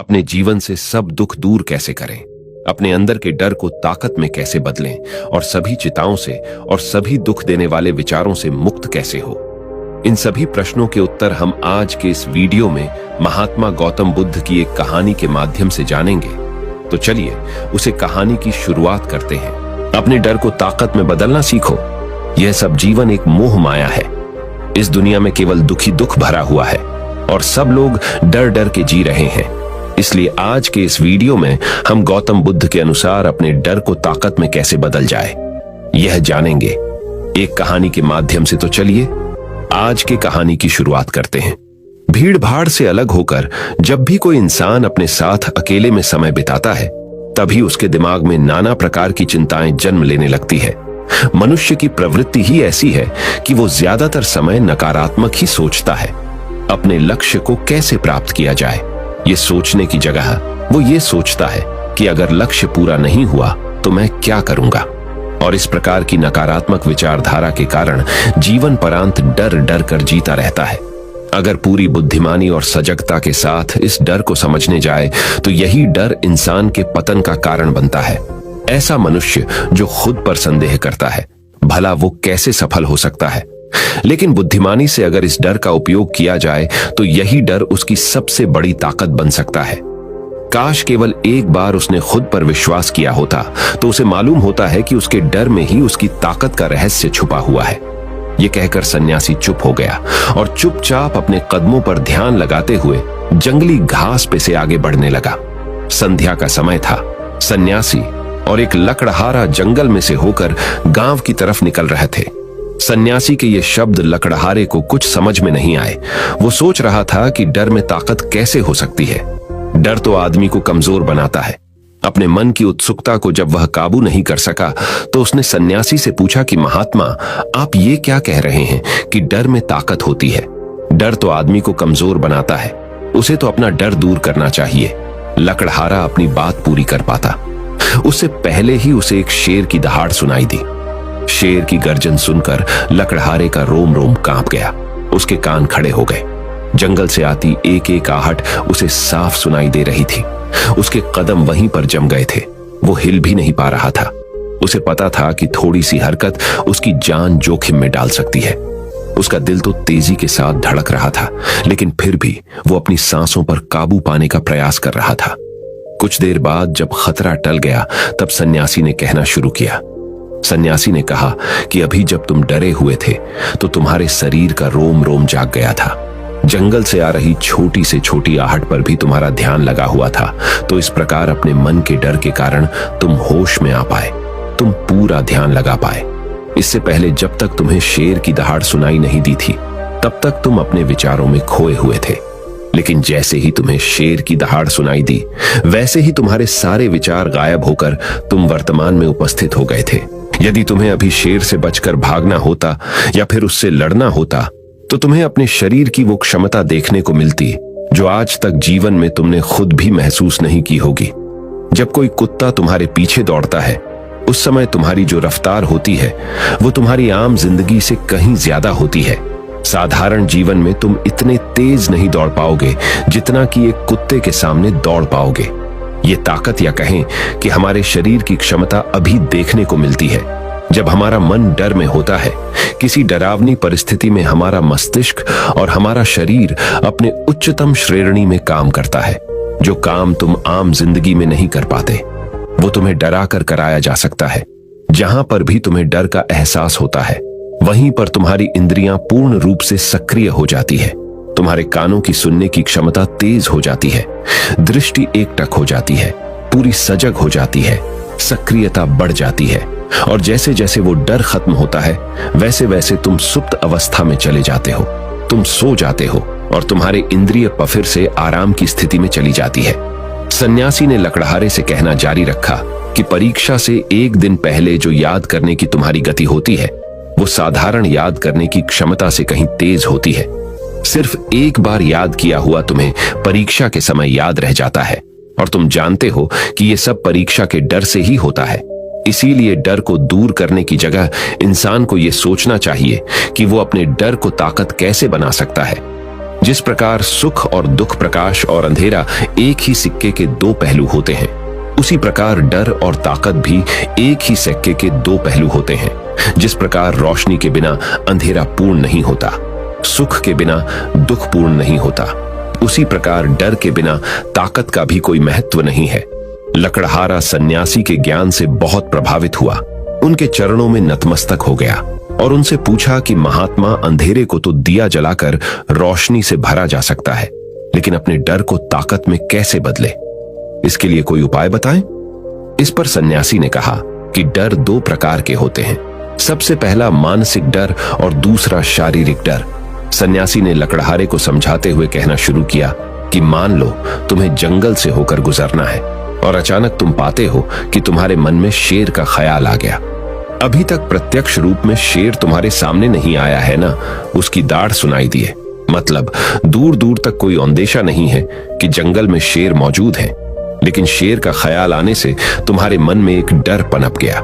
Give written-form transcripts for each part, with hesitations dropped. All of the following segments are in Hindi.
अपने जीवन से सब दुख दूर कैसे करें, अपने अंदर के डर को ताकत में कैसे बदलें और सभी चिताओं से और सभी दुख देने वाले विचारों से मुक्त कैसे हो। इन सभी प्रश्नों के उत्तर हम आज के इस वीडियो में महात्मा गौतम बुद्ध की एक कहानी के माध्यम से जानेंगे। तो चलिए उसे कहानी की शुरुआत करते हैं। अपने डर को ताकत में बदलना सीखो। यह सब जीवन एक मोह माया है। इस दुनिया में केवल दुखी दुख भरा हुआ है और सब लोग डर डर के जी रहे हैं। इसलिए आज के इस वीडियो में हम गौतम बुद्ध के अनुसार अपने डर को ताकत में कैसे बदल जाए, यह जानेंगे एक कहानी के माध्यम से। तो चलिए आज की कहानी की शुरुआत करते हैं। भीड़ भाड़ से अलग होकर जब भी कोई इंसान अपने साथ अकेले में समय बिताता है, तभी उसके दिमाग में नाना प्रकार की चिंताएं जन्म लेने लगती है। मनुष्य की प्रवृत्ति ही ऐसी है कि वो ज्यादातर समय नकारात्मक ही सोचता है। अपने लक्ष्य को कैसे प्राप्त किया जाए, ये सोचने की जगह वो ये सोचता है कि अगर लक्ष्य पूरा नहीं हुआ तो मैं क्या करूंगा। और इस प्रकार की नकारात्मक विचारधारा के कारण जीवन परांत डर डर कर जीता रहता है। अगर पूरी बुद्धिमानी और सजगता के साथ इस डर को समझने जाए तो यही डर इंसान के पतन का कारण बनता है। ऐसा मनुष्य जो खुद पर संदेह करता है, भला वो कैसे सफल हो सकता है। लेकिन बुद्धिमानी से अगर इस डर का उपयोग किया जाए तो यही डर उसकी सबसे बड़ी ताकत बन सकता है। काश केवल एक बार उसने खुद पर विश्वास किया होता तो उसे मालूम होता है कि उसके डर में ही उसकी ताकत का रहस्य छुपा हुआ है। ये कहकर सन्यासी चुप हो गया और चुपचाप अपने कदमों पर ध्यान लगाते हुए जंगली घास पे से आगे बढ़ने लगा। संध्या का समय था। सन्यासी और एक लकड़हारा जंगल में से होकर गांव की तरफ निकल रहे थे। सन्यासी के ये शब्द लकड़हारे को कुछ समझ में नहीं आए। वो सोच रहा था कि डर में ताकत कैसे हो सकती है। डर तो आदमी को कमजोर बनाता है। अपने मन की उत्सुकता को जब वह काबू नहीं कर सका तो उसने सन्यासी से पूछा कि महात्मा, आप ये क्या कह रहे हैं कि डर में ताकत होती है? डर तो आदमी को कमजोर बनाता है, उसे तो अपना डर दूर करना चाहिए। लकड़हारा अपनी बात पूरी कर पाता उससे पहले ही उसे एक शेर की दहाड़ सुनाई दी। शेर की गर्जन सुनकर लकड़हारे का रोम रोम कांप गया। उसके कान खड़े हो गए। जंगल से आती एक एक आहट उसे साफ सुनाई दे रही थी। उसके कदम वहीं पर जम गए थे। वो हिल भी नहीं पा रहा था। उसे पता था कि थोड़ी सी हरकत उसकी जान जोखिम में डाल सकती है। उसका दिल तो तेजी के साथ धड़क रहा था, लेकिन फिर भी वो अपनी सांसों पर काबू पाने का प्रयास कर रहा था। कुछ देर बाद जब खतरा टल गया तब सन्यासी ने कहना शुरू किया। सन्यासी ने कहा कि अभी जब तुम डरे हुए थे तो तुम्हारे शरीर का रोम रोम जाग गया था। जंगल से आ रही छोटी से छोटी आहट पर भी तुम्हारा ध्यान लगा हुआ था। तो इस प्रकार अपने मन के डर के कारण तुम होश में आ पाए, तुम पूरा ध्यान लगा पाए। इससे पहले जब तक तुम्हें शेर की दहाड़ सुनाई नहीं दी थी तब तक तुम अपने विचारों में खोए हुए थे। लेकिन जैसे ही तुम्हें शेर की दहाड़ सुनाई दी, वैसे ही तुम्हारे सारे विचार गायब होकर तुम वर्तमान में उपस्थित हो गए थे। यदि तुम्हें अभी शेर से बचकर भागना होता या फिर उससे लड़ना होता तो तुम्हें अपने शरीर की वो क्षमता देखने को मिलती जो आज तक जीवन में तुमने खुद भी महसूस नहीं की होगी। जब कोई कुत्ता तुम्हारे पीछे दौड़ता है, उस समय तुम्हारी जो रफ्तार होती है वो तुम्हारी आम जिंदगी से कहीं ज्यादा होती है। साधारण जीवन में तुम इतने तेज नहीं दौड़ पाओगे जितना कि एक कुत्ते के सामने दौड़ पाओगे। ये ताकत या कहें कि हमारे शरीर की क्षमता अभी देखने को मिलती है जब हमारा मन डर में होता है। किसी डरावनी परिस्थिति में हमारा मस्तिष्क और हमारा शरीर अपने उच्चतम श्रेणी में काम करता है। जो काम तुम आम जिंदगी में नहीं कर पाते वो तुम्हें डरा कर कराया जा सकता है। जहां पर भी तुम्हें डर का एहसास होता है वहीं पर तुम्हारी इंद्रियां पूर्ण रूप से सक्रिय हो जाती है। तुम्हारे कानों की सुनने की क्षमता तेज हो जाती है, दृष्टि एकटक हो जाती है, पूरी सजग हो जाती है, सक्रियता बढ़ जाती है। और जैसे जैसे वो डर खत्म होता है वैसे वैसे तुम सुप्त अवस्था में चले जाते हो। तुम सो जाते हो और तुम्हारे इंद्रिय पफिर से आराम की स्थिति में चली जाती है। सन्यासी ने लकड़हारे से कहना जारी रखा कि परीक्षा से एक दिन पहले जो याद करने की तुम्हारी गति होती है वो साधारण याद करने की क्षमता से कहीं तेज होती है। सिर्फ एक बार याद किया हुआ तुम्हें परीक्षा के समय याद रह जाता है और तुम जानते हो कि ये सब परीक्षा के डर से ही होता है। इसीलिए डर को दूर करने की जगह इंसान को यह सोचना चाहिए कि वो अपने डर को ताकत कैसे बना सकता है। जिस प्रकार सुख और दुख, प्रकाश और अंधेरा एक ही सिक्के के दो पहलू होते हैं, उसी प्रकार डर और ताकत भी एक ही सिक्के के दो पहलू होते हैं। जिस प्रकार रोशनी के बिना अंधेरा पूर्ण नहीं होता, सुख के बिना दुख पूर्ण नहीं होता, उसी प्रकार डर के बिना ताकत का भी कोई महत्व नहीं है। लकड़हारा सन्यासी के ज्ञान से बहुत प्रभावित हुआ, उनके चरणों में नतमस्तक हो गया और उनसे पूछा कि महात्मा, अंधेरे को तो दिया जलाकर रोशनी से भरा जा सकता है, लेकिन अपने डर को ताकत में कैसे बदले? इसके लिए कोई उपाय बताएं। इस पर सन्यासी ने कहा कि डर दो प्रकार के होते हैं। सबसे पहला मानसिक डर और दूसरा शारीरिक डर। सन्यासी ने लकड़हारे को समझाते हुए कहना शुरू किया कि मान लो तुम्हें जंगल से होकर गुजरना है और अचानक तुम पाते हो कि तुम्हारे मन में शेर का ख्याल आ गया। अभी तक प्रत्यक्ष रूप में शेर तुम्हारे सामने नहीं आया है ना, उसकी दाढ़ सुनाई दी है, मतलब दूर दूर तक कोई अंदेशा नहीं है कि जंगल में शेर मौजूद है, लेकिन शेर का ख्याल आने से तुम्हारे मन में एक डर पनप गया।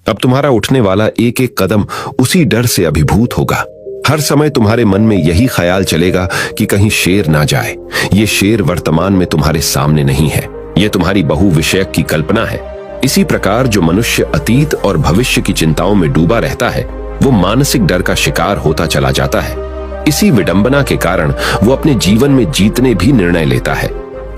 अब तुम्हारा उठने वाला एक एक कदम उसी डर से अभिभूत होगा। हर समय तुम्हारे मन में यही ख्याल चलेगा कि कहीं शेर ना जाए। ये शेर वर्तमान में तुम्हारे सामने नहीं है, ये तुम्हारी बहुविषयक की कल्पना है। इसी प्रकार जो मनुष्य अतीत और भविष्य की चिंताओं में डूबा रहता है, वो मानसिक डर का शिकार होता चला जाता है। इसी विडंबना के कारण वो अपने जीवन में जीतने भी निर्णय लेता है।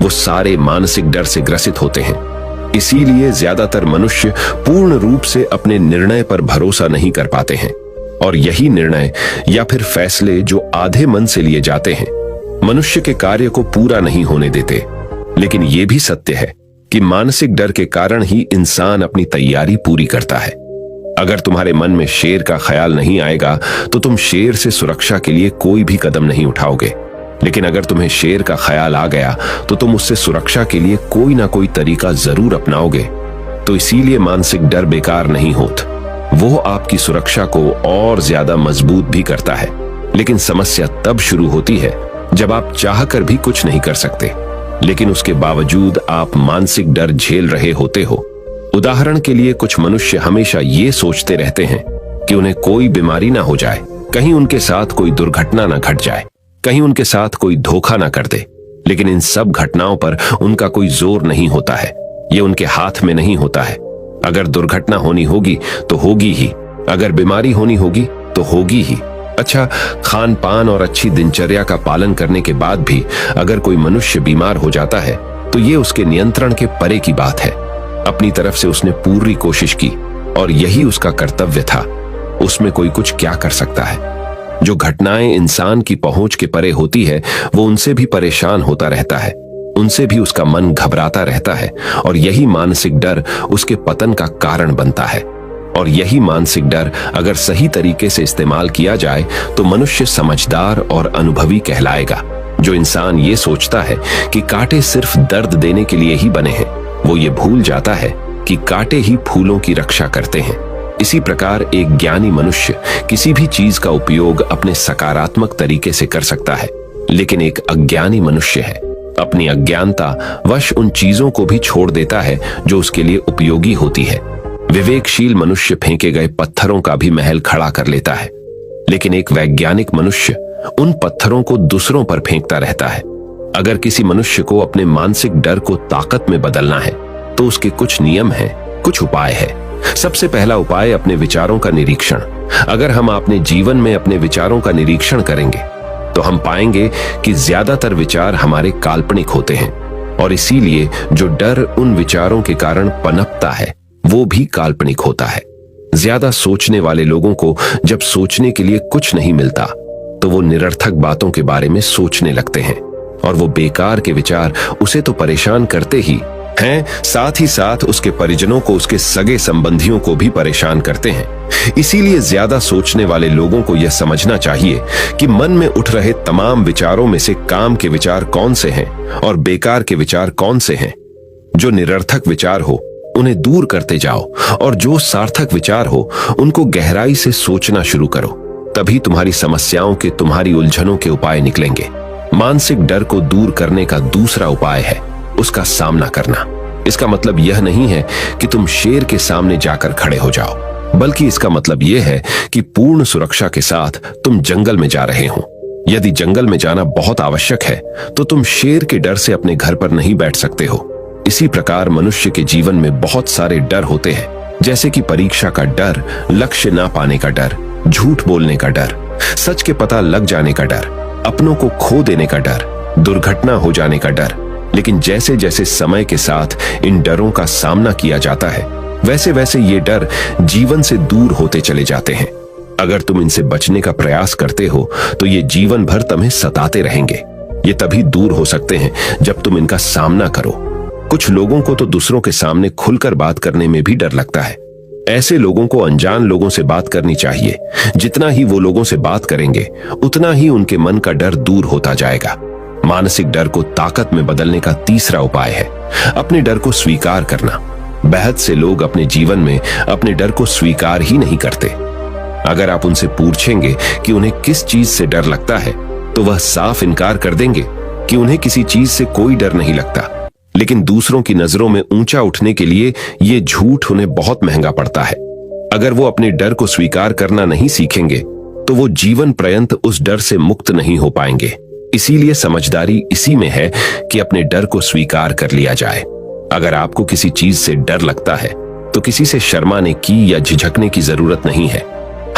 वो सारे मानसिक डर से ग्रसित होते हैं। इसीलिए ज्यादातर मनुष्य पूर्ण रूप से अपने निर्णय पर भरोसा नहीं कर पाते हैं, और यही निर्णय या फिर फैसले जो आधे मन से लिए जाते हैं, मनुष्य के कार्य को पूरा नहीं होने देते। लेकिन यह भी सत्य है कि मानसिक डर के कारण ही इंसान अपनी तैयारी पूरी करता है। अगर तुम्हारे मन में शेर का ख्याल नहीं आएगा तो तुम शेर से सुरक्षा के लिए कोई भी कदम नहीं उठाओगे, लेकिन अगर तुम्हें शेर का ख्याल आ गया तो तुम उससे सुरक्षा के लिए कोई ना कोई तरीका जरूर अपनाओगे। तो इसीलिए मानसिक डर बेकार नहीं होता, वो आपकी सुरक्षा को और ज्यादा मजबूत भी करता है। लेकिन समस्या तब शुरू होती है जब आप चाहकर भी कुछ नहीं कर सकते, लेकिन उसके बावजूद आप मानसिक डर झेल रहे होते हो। उदाहरण के लिए कुछ मनुष्य हमेशा ये सोचते रहते हैं कि उन्हें कोई बीमारी ना हो जाए, कहीं उनके साथ कोई दुर्घटना ना घट जाए, कहीं उनके साथ कोई धोखा ना कर दे। लेकिन इन सब घटनाओं पर उनका कोई जोर नहीं होता है, ये उनके हाथ में नहीं होता है। अगर दुर्घटना होनी होगी तो होगी ही, अगर बीमारी होनी होगी तो होगी ही। अच्छा, खान पान और अच्छी दिनचर्या का पालन करने के बाद भी अगर कोई मनुष्य बीमार हो जाता है तो ये उसके नियंत्रण के परे की बात है। अपनी तरफ से उसने पूरी कोशिश की और यही उसका कर्तव्य था, उसमें कोई कुछ क्या कर सकता है। जो घटनाएं इंसान की पहुंच के परे होती है वो उनसे भी परेशान होता रहता है, उनसे भी उसका मन घबराता रहता है, और यही मानसिक डर उसके पतन का कारण बनता है। और यही मानसिक डर अगर सही तरीके से इस्तेमाल किया जाए तो मनुष्य समझदार और अनुभवी कहलाएगा। जो इंसान ये सोचता है कि कांटे सिर्फ दर्द देने के लिए ही बने हैं, वो ये भूल जाता है कि कांटे ही फूलों की रक्षा करते हैं। इसी प्रकार एक ज्ञानी मनुष्य किसी भी चीज का उपयोग अपने सकारात्मक तरीके से कर सकता है, लेकिन एक अज्ञानी मनुष्य है, अपनी अज्ञानता वश उन चीजों को भी छोड़ देता है जो उसके लिए उपयोगी होती है। विवेकशील मनुष्य फेंके गए पत्थरों का भी महल खड़ा कर लेता है, लेकिन एक वैज्ञानिक मनुष्य उन पत्थरों को दूसरों पर फेंकता रहता है। अगर किसी मनुष्य को अपने मानसिक डर को ताकत में बदलना है तो उसके कुछ नियम हैं, कुछ उपाय है। सबसे पहला उपाय अपने विचारों का निरीक्षण। अगर हम अपने जीवन में अपने विचारों का निरीक्षण करेंगे तो हम पाएंगे कि ज्यादातर विचार हमारे काल्पनिक होते हैं, और इसीलिए जो डर उन विचारों के कारण पनपता है वो भी काल्पनिक होता है। ज्यादा सोचने वाले लोगों को जब सोचने के लिए कुछ नहीं मिलता तो वो निरर्थक बातों के बारे में सोचने लगते हैं, और वो बेकार के विचार उसे तो परेशान करते ही हैं, साथ ही साथ उसके परिजनों को, उसके सगे संबंधियों को भी परेशान करते हैं। इसीलिए ज्यादा सोचने वाले लोगों को यह समझना चाहिए कि मन में उठ रहे तमाम विचारों में से काम के विचार कौन से हैं और बेकार के विचार कौन से हैं। जो निरर्थक विचार हो उन्हें दूर करते जाओ, और जो सार्थक विचार हो उनको गहराई से सोचना शुरू करो। तभी तुम्हारी समस्याओं के, तुम्हारी उलझनों के उपाय निकलेंगे। मानसिक डर को दूर करने का दूसरा उपाय है उसका सामना करना। इसका मतलब यह नहीं है कि तुम शेर के सामने जाकर खड़े हो जाओ, बल्कि इसका मतलब यह है कि पूर्ण सुरक्षा के साथ तुम जंगल में जा रहे हो। यदि जंगल में जाना बहुत आवश्यक है तो तुम शेर के डर से अपने घर पर नहीं बैठ सकते हो। इसी प्रकार मनुष्य के जीवन में बहुत सारे डर होते हैं, जैसे कि परीक्षा का डर, लक्ष्य ना पाने का डर, झूठ बोलने का डर, सच के पता लग जाने का डर, अपनों को खो देने का डर, दुर्घटना हो जाने का डर। लेकिन जैसे जैसे समय के साथ इन डरों का सामना किया जाता है, वैसे वैसे ये डर जीवन से दूर होते चले जाते हैं। अगर तुम इनसे बचने का प्रयास करते हो तो ये जीवन भर तुम्हें सताते रहेंगे। ये तभी दूर हो सकते हैं जब तुम इनका सामना करो। कुछ लोगों को तो दूसरों के सामने खुलकर बात करने में भी डर लगता है। ऐसे लोगों को अनजान लोगों से बात करनी चाहिए। जितना ही वो लोगों से बात करेंगे, उतना ही उनके मन का डर दूर होता जाएगा। मानसिक डर को ताकत में बदलने का तीसरा उपाय है अपने डर को स्वीकार करना। बेहद से लोग अपने जीवन में अपने डर को स्वीकार ही नहीं करते। अगर आप उनसे पूछेंगे कि उन्हें किस चीज से डर लगता है, तो वह साफ इनकार कर देंगे कि उन्हें किसी चीज से कोई डर नहीं लगता। लेकिन दूसरों की नजरों में ऊंचा उठने के लिए ये झूठ उन्हें बहुत महंगा पड़ता है। अगर वो अपने डर को स्वीकार करना नहीं सीखेंगे तो वो जीवन पर्यंत उस डर से मुक्त नहीं हो पाएंगे। इसीलिए समझदारी इसी में है कि अपने डर को स्वीकार कर लिया जाए। अगर आपको किसी चीज से डर लगता है तो किसी से शर्माने की या झिझकने की जरूरत नहीं है।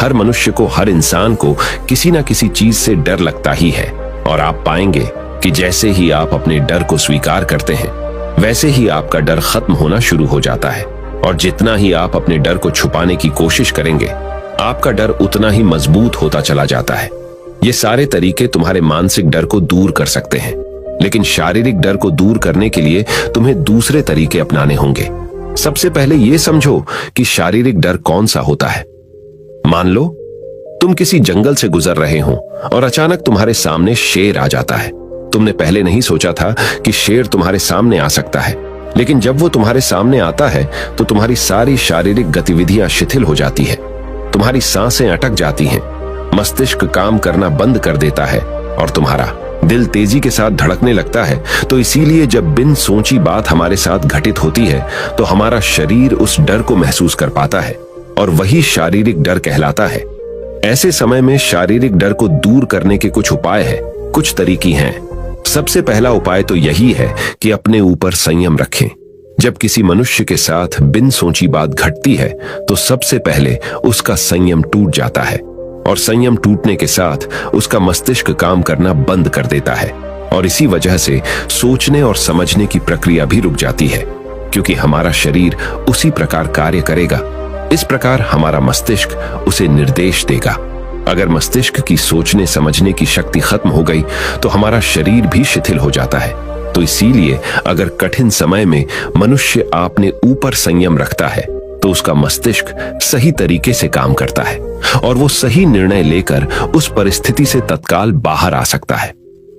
हर मनुष्य को, हर इंसान को किसी ना किसी चीज से डर लगता ही है। और आप पाएंगे कि जैसे ही आप अपने डर को स्वीकार करते हैं, वैसे ही आपका डर खत्म होना शुरू हो जाता है। और जितना ही आप अपने डर को छुपाने की कोशिश करेंगे, आपका डर उतना ही मजबूत होता चला जाता है। ये सारे तरीके तुम्हारे मानसिक डर को दूर कर सकते हैं, लेकिन शारीरिक डर को दूर करने के लिए तुम्हें दूसरे तरीके अपनाने होंगे। सबसे पहले यह समझो कि शारीरिक डर कौन सा होता है। मान लो तुम किसी जंगल से गुजर रहे हो और अचानक तुम्हारे सामने शेर आ जाता है। तुमने पहले नहीं सोचा था कि शेर तुम्हारे सामने आ सकता है, लेकिन जब वो तुम्हारे सामने आता है तो तुम्हारी सारी शारीरिक गतिविधियां शिथिल हो जाती है। तुम्हारी सांसें अटक जाती हैं, मस्तिष्क काम करना बंद कर देता है और तुम्हारा दिल तेजी के साथ धड़कने लगता है। तो इसीलिए जब बिन सोची बात हमारे साथ घटित होती है तो हमारा शरीर उस डर को महसूस कर पाता है और वही शारीरिक डर कहलाता है। ऐसे समय में शारीरिक डर को दूर करने के कुछ उपाय हैं, कुछ तरीके हैं। सबसे पहला उपाय तो यही है कि अपने ऊपर संयम रखें। जब किसी मनुष्य के साथ बिन सोची बात घटती है तो सबसे पहले उसका संयम टूट जाता है और संयम टूटने के साथ उसका मस्तिष्क काम करना बंद कर देता है और इसी वजह से सोचने और समझने की प्रक्रिया भी रुक जाती है, क्योंकि हमारा शरीर उसी प्रकार कार्य करेगा। इस प्रकार हमारा मस्तिष्क उसे निर्देश देगा। अगर मस्तिष्क की सोचने समझने की शक्ति खत्म हो गई तो हमारा शरीर भी शिथिल हो जाता है। तो इसीलिए अगर कठिन समय में मनुष्य अपने ऊपर संयम रखता है तो उसका मस्तिष्क सही तरीके से काम करता है और वो सही निर्णय लेकर उस परिस्थिति से तत्काल बाहर आ सकता है।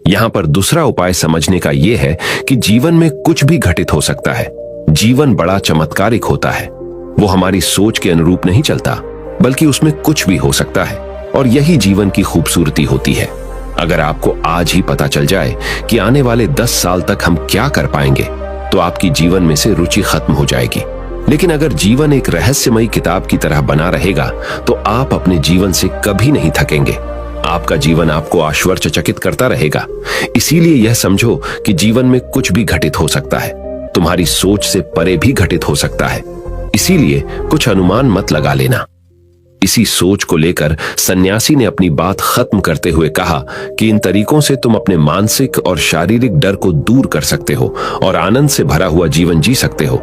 यहाँ पर दूसरा उपाय समझने का यह है कि जीवन में कुछ भी घटित हो सकता है। जीवन बड़ा चमत्कारिक होता है। वो हमारी सोच के अनुरूप नहीं चलता, बल्कि उसमें कुछ भी हो सकता है और यही जीवन की खूबसूरती होती है। अगर आपको आज ही पता चल जाए कि आने वाले 10 साल तक हम क्या कर पाएंगे, तो आपकी जीवन में से रुचि खत्म हो जाएगी। लेकिन अगर जीवन एक रहस्यमयी किताब की तरह बना रहेगा तो आप अपने जीवन से कभी नहीं थकेंगे। आपका जीवन आपको आश्चर्यचकित करता रहेगा। इसीलिए यह समझो कि जीवन में कुछ भी घटित हो सकता है, तुम्हारी सोच से परे भी घटित हो सकता है। इसीलिए कुछ अनुमान मत लगा लेना। इसी सोच को लेकर सन्यासी ने अपनी बात खत्म करते हुए कहा कि इन तरीकों से तुम अपने मानसिक और शारीरिक डर को दूर कर सकते हो और आनंद से भरा हुआ जीवन जी सकते हो।